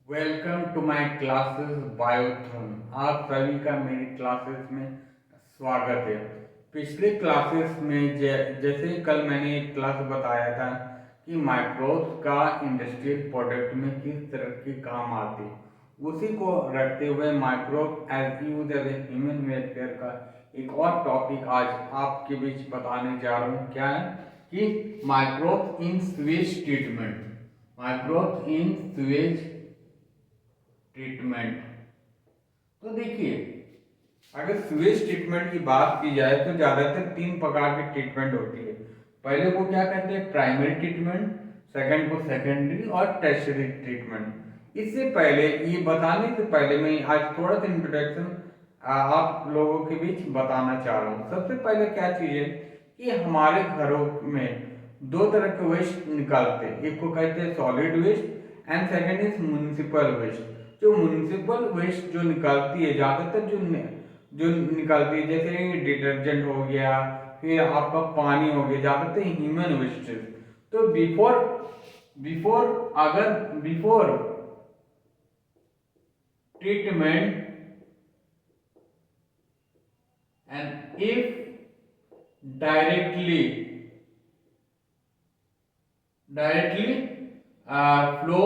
Welcome to my classes बायोथ्रोन। आप सभी का मेरी क्लासेस में स्वागत है। पिछले क्लासेस में जैसे कल मैंने एक क्लास बताया था कि माइक्रोब्स का इंडस्ट्रियल प्रोडक्ट में किस तरह के काम आते हैं, उसी को रखते हुए microbe as use as a human welfare का एक और टॉपिक आज आपके बीच बताने जा रहा हूँ। क्या है कि माइक्रोब इन स्वेज ट्रीटमेंट। माइक्रोब इन स्वेज ट्रीटमेंट। तो देखिए, अगर स्वेज ट्रीटमेंट की बात की जाए तो ज्यादातर तीन प्रकार की ट्रीटमेंट होती है। पहले को क्या कहते हैं, प्राइमरी ट्रीटमेंट, सेकंड को सेकेंडरी और टर्शियरी ट्रीटमेंट। इससे पहले ये बताने से पहले मैं आज थोड़ा सा इंट्रोडक्शन आप लोगों के बीच बताना चाह रहा हूँ। सबसे पहले क्या चीज है कि हमारे घरों में दो तरह के वेस्ट निकलते हैं। एक को कहते हैं solid waste and second is municipal waste. जो म्युनिसिपल वेस्ट जो निकलती है, ज्यादातर जो निकलती है, जैसे डिटर्जेंट हो गया, फिर आपका पानी हो गया, ज्यादातर ह्यूमन वेस्ट। तो बिफोर बिफोर अगर before treatment and if directly directly flow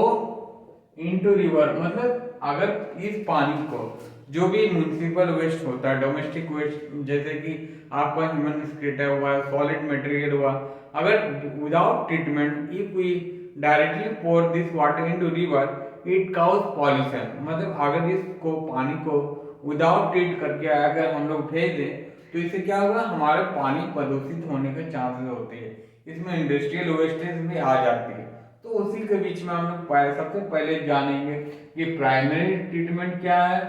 into river, मतलब अगर इस पानी को, जो भी म्युनिसिपल वेस्ट होता है, डोमेस्टिक वेस्ट जैसे कि आपका ह्यूमन स्क्रेटा हुआ, सॉलिड मटेरियल हुआ, अगर without treatment if we directly pour this water into river it causes pollution. मतलब अगर इसको पानी को विदाउट ट्रीट करके अगर हम लोग भेज दें तो इससे क्या होगा, हमारे पानी प्रदूषित होने के चांसेस होते हैं। इसमें इंडस्ट्रियल वेस्टेज भी आ जाती है। तो उसी के बीच में हम लोग सबसे पहले जानेंगे कि प्राइमरी ट्रीटमेंट क्या है,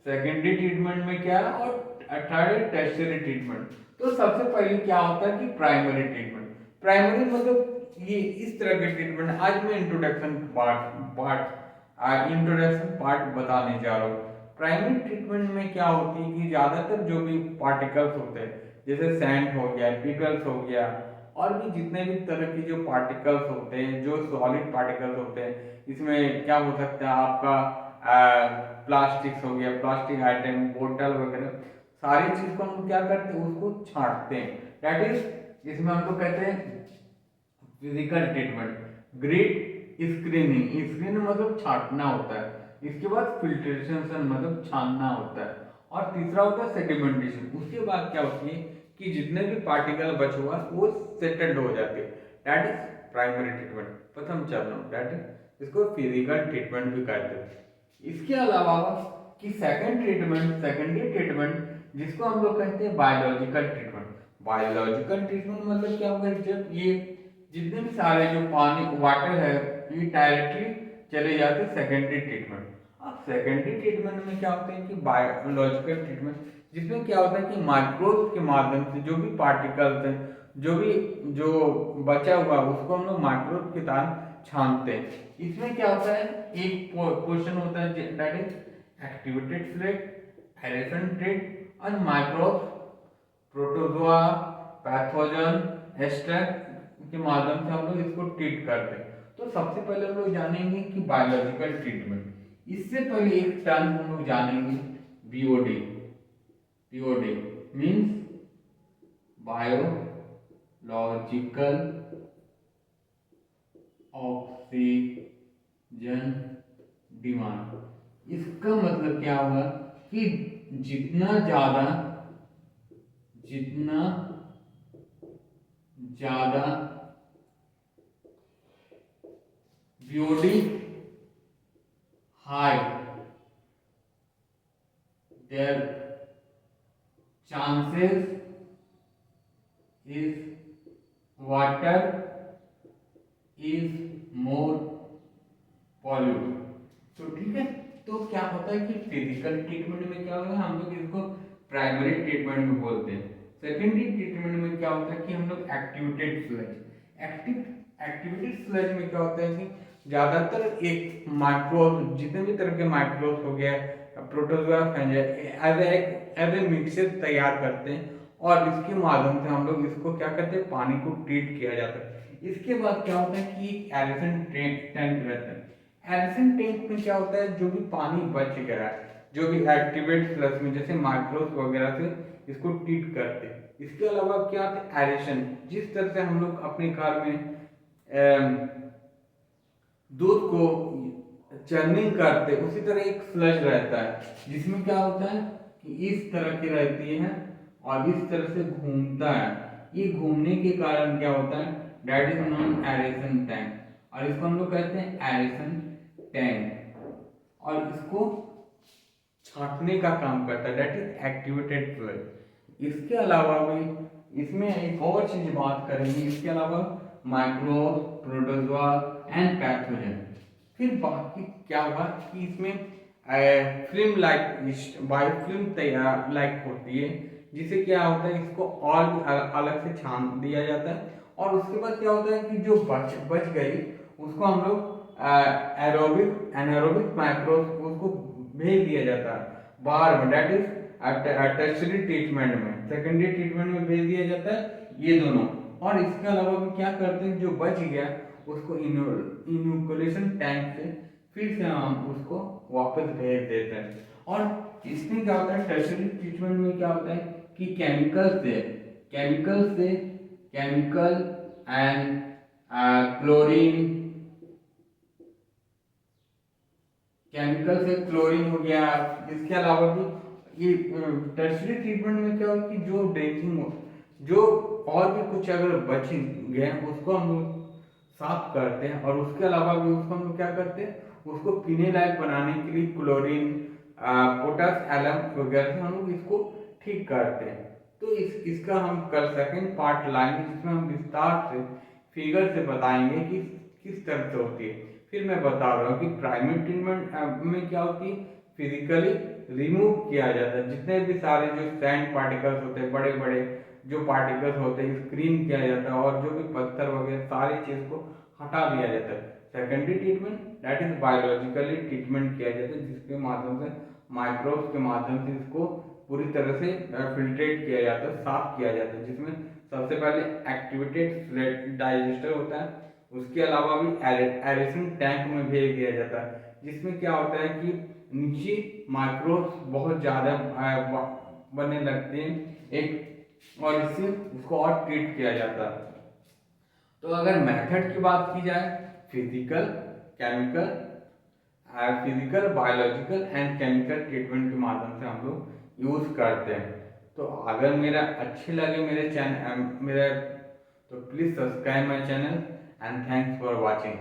सेकेंडरी ट्रीटमेंट में क्या है, और थर्ड टर्शियरी ट्रीटमेंट। तो सबसे पहले क्या होता है कि प्राइमरी ट्रीटमेंट। प्राइमरी मतलब ये इस तरह के ट्रीटमेंट। आज मैं इंट्रोडक्शन पार्ट बताने जा रहा हूँ। प्राइमरी ट्रीटमेंट में क्या होती है कि ज्यादातर जो भी पार्टिकल्स होते हैं, जैसे सैंड हो गया, पिकल्स हो गया, और भी जितने भी तरह के जो पार्टिकल्स होते हैं, जो सॉलिड पार्टिकल्स होते हैं, इसमें क्या हो सकता है आपका प्लास्टिक्स हो गया, प्लास्टिक आइटम, बोतल वगैरह, सारी चीज को हम क्या करते हैं, उसको छांटते हैं। दैट इज, इसमें हम लोग कहते हैं physical treatment. Grid screening, screen मतलब छांटना होता है। इसके बाद फिल्ट्रेशन मतलब छानना होता है। और तीसरा होता है सेडिमेंटेशन। उसके बाद क्या होती है कि जितने भी पार्टिकल बचे हुआ वो सेटल्ड हो जाते हैं। दैट इज प्राइमरी ट्रीटमेंट, प्रथम चरण। दैट इज, इसको फिजिकल ट्रीटमेंट भी कहते हैं। इसके अलावा कि सेकंड ट्रीटमेंट, सेकेंडरी ट्रीटमेंट, जिसको हम लोग कहते हैं बायोलॉजिकल ट्रीटमेंट। बायोलॉजिकल ट्रीटमेंट मतलब क्या होगा, जब ये जितने भी सारे जो पानी वाटर है ये डायरेक्टली चले जाते हैं सेकेंडरी ट्रीटमेंट। अब सेकेंडरी ट्रीटमेंट में क्या होता है कि बायोलॉजिकल ट्रीटमेंट, जिसमें क्या होता है कि माइक्रोब के माध्यम से जो भी पार्टिकल्स हैं, जो बचा हुआ उसको हम लोग माइक्रोब के साथ छानते हैं। इसमें क्या होता है, एक क्वेश्चन होता है that is activated slate, aeration trait और माइक्रोब, प्रोटोजोआ, पैथोजन, एक्सट्रैक्ट के माध्यम से हम लोग इसको ट्रीट करते हैं। तो सबसे पहले हम लोग जानेंगे कि बायोलॉजिकल ट्रीटमेंट। इससे पहले एक टर्म हम लोग जानेंगे, BOD. BOD means biological oxygen demand. इसका मतलब क्या होगा कि जितना ज्यादा जितना ज्यादा BOD high, their chances is water is more pollute। तो ठीक है, तो क्या होता है कि फिजिकल ट्रीटमेंट में क्या होता है, हम लोग इसको प्राइमरी ट्रीटमेंट में बोलते हैं। सेकेंडरी ट्रीटमेंट में क्या होता है कि हम लोग एक्टिवेटेड स्लज, एक्टिवेटेड स्लज में क्या होता है कि ज्यादातर एक माइक्रोब, जितने भी तरह के माइक्रोब्स हो गया, प्रोटोजोआ, एज ए मिक्सचर तैयार करते हैं, और इसके माध्यम से हम लोग इसको क्या करते हैं, पानी को ट्रीट किया जाता है। इसके बाद क्या होता है कि एरेशन टैंक रहता है। एरेशन टैंक में क्या होता है, जो भी पानी बच गया है, जो भी एक्टिवेट फ्लक्स में जैसे माइक्रोस वगैरह से इसको ट्रीट करते हैं। इसके अलावा क्या होता है एरेशन, जिस तरह से हम लोग अपने घर में दूध को चर्निंग करते उसी तरह एक स्लज रहता है, जिसमें क्या होता है कि इस तरह की रहती है और इस तरह से घूमता है। ये घूमने के कारण क्या होता है, that is non aeration tank, और इसको हम लोग कहते हैं एरेशन टैंक, और इसको छांटने का काम करता है, दैट इज एक्टिवेटेड फ्लड। इसके अलावा भी इसमें एक और चीज बात करेंगे, इसके अलावा माइक्रोब, प्रोटोजोआ एंड पैथोजन। फिर बाकी क्या हुआ कि इसमें फिल्म लाइक बायोफिल्म तैयार लाइक होती है, जिसे क्या होता है इसको और भी अलग से छान दिया जाता है, और उसके बाद क्या होता है कि जो बच गई उसको हम लोग एरोबिक एनारोबिक माइक्रोब उसको भेज दिया जाता है बाहर में, दैट इज टर्शियरी ट्रीटमेंट में, सेकेंडरी ट्रीटमेंट में भेज दिया जाता है ये दोनों। और इसके अलावा भी क्या करते हैं, जो बच गया उसको इनोकुलेशन टैंक से फिर से हम उसको वापस भेज देते हैं। और इसमें क्या होता है टर्शियरी ट्रीटमेंट में क्या होता है कि केमिकल एंड क्लोरीन, केमिकल से क्लोरीन हो गया। इसके अलावा भी ये टर्शियरी ट्रीटमेंट में क्या होता है कि जो ड्रेसिंग हो, जो और भी कुछ अगर बच गए उसको हम लोग साफ करते हैं, और उसके अलावा भी उसको हम लोग क्या करते हैं, उसको पीने लायक बनाने के लिए क्लोरीन, पोटास एलम वगैरह से हम लोग इसको ठीक करते हैं। तो इसका हम कल सेकंड पार्ट लाएंगे, जिसमें हम विस्तार से फिगर से बताएंगे कि किस तरह से होती है। फिर मैं बता रहा हूँ कि प्राइमरी ट्रीटमेंट में क्या होती है, फिजिकली रिमूव किया जाता है जितने भी सारे जो सैंड पार्टिकल्स होते हैं, बड़े बड़े जो पार्टिकल्स होते हैं स्क्रीन किया जाता है, और जो भी पत्थर वगैरह सारी चीज को हटा दिया जाता है। Secondary treatment that is biologically treatment किया जाता है, जिसके माध्यम से माइक्रोब्स के माध्यम से इसको पूरी तरह से फिल्ट्रेट किया जाता है, साफ किया जाता है, जिसमें सबसे पहले एक्टिवेटेड डाइजेस्टर होता है, उसके अलावा भी एरेशन टैंक में भेज दिया जाता है, जिसमें क्या होता है कि नीचे माइक्रोब्स बहुत ज़्यादा बनने लगते हैं एक, और इससे उसको और ट्रीट किया जाता है। तो अगर मेथड की बात की जाए, physical chemical physical biological and chemical treatment के माध्यम से हम लोग यूज करते हैं। तो अगर मेरा अच्छे लगे मेरे चैनल मेरा, तो please subscribe my channel and thanks for watching.